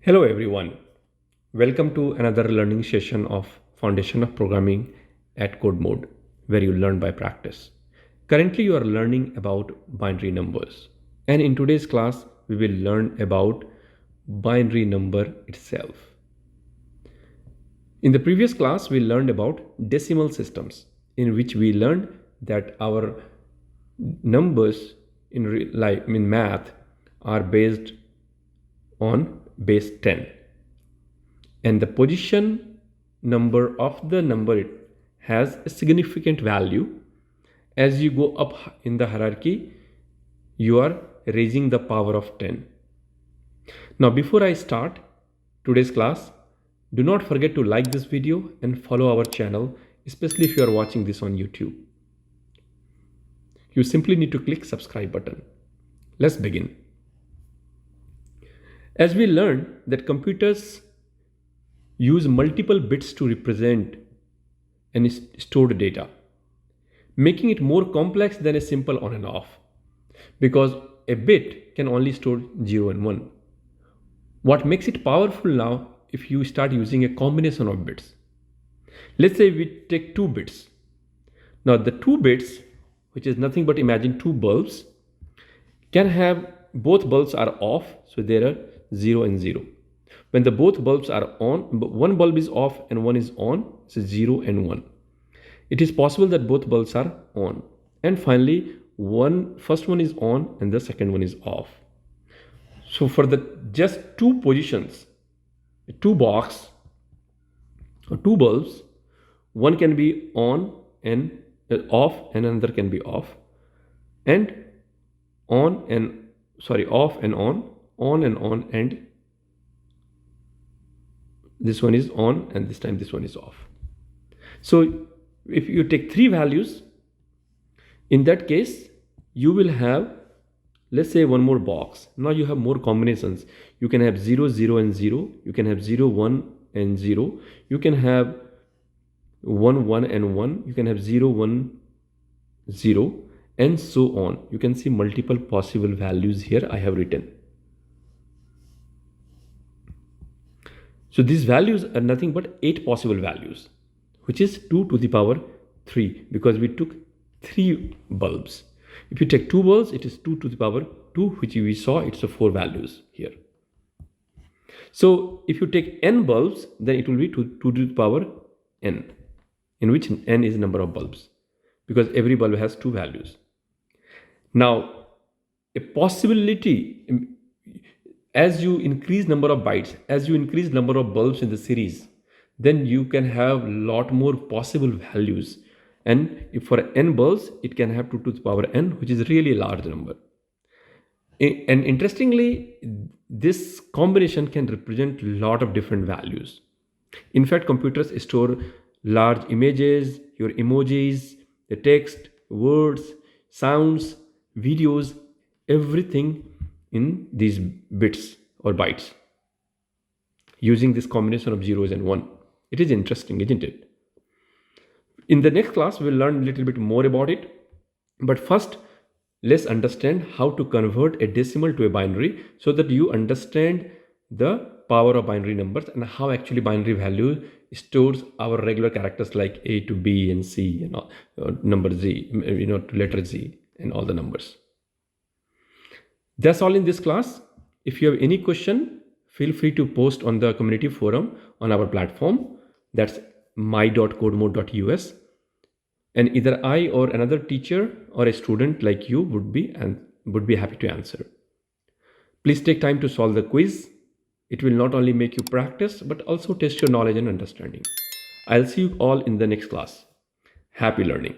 Hello everyone. Welcome to another learning session of Foundation of Programming at Codemode, where you learn by practice. Currently you are learning about binary numbers, and in today's class we will learn about binary number itself. In the previous class we learned about decimal systems, in which we learned that our numbers in math are based on base 10, and the position number of the number has a significant value. As you go up in the hierarchy, you are raising the power of 10. Now before I start today's class, do not forget to like this video and follow our channel, especially if you are watching this on YouTube. You simply need to click subscribe button. Let's begin. As we learned that computers use multiple bits to represent and stored data, making it more complex than a simple on and off, because a bit can only store 0 and 1. What makes it powerful now if you start using a combination of bits? Let's say we take 2 bits. Now the 2 bits, which is nothing but imagine 2 bulbs, can have both bulbs are off, so there are 0 and 0. When the both bulbs are on, one bulb is off and one is on, so 0 and 1. It is possible that both bulbs are on, and finally first one is on and the second one is off. So for the just 2 positions, 2 box or 2 bulbs, one can be on and off and another can be off, and off and on and on, and this one is on and this time this one is off. So if you take 3 values, in that case you will have, let's say, one more box. Now you have more combinations. You can have 0, 0 and 0. You can have 0, 1 and 0. You can have 1, 1 and 1. You can have 0, 1, 0 and so on. You can see multiple possible values here I have written. So these values are nothing but 8 possible values, which is 2 to the power 3, because we took 3 bulbs. If you take 2 bulbs, it is 2 to the power 2, which we saw it's a 4 values here. So if you take n bulbs, then it will be 2 to the power n, in which n is the number of bulbs, because every bulb has 2 values. Now a possibility, as you increase number of bytes, as you increase number of bulbs in the series, then you can have lot more possible values. And if for n bulbs, it can have 2 to the power n, which is really a large number. And interestingly, this combination can represent a lot of different values. In fact, computers store large images, your emojis, the text, words, sounds, videos, everything in these bits or bytes, using this combination of zeros and 1. It is interesting, isn't it? In the next class, we'll learn a little bit more about it. But first, let's understand how to convert a decimal to a binary, so that you understand the power of binary numbers and how actually binary value stores our regular characters like A to B and C and all, number Z, to letter Z and all the numbers. That's all in this class. If you have any question, feel free to post on the community forum on our platform. That's my.codemode.us, and either I or another teacher or a student like you would be happy to answer. Please take time to solve the quiz. It will not only make you practice but also test your knowledge and understanding. I'll see you all in the next class. Happy learning.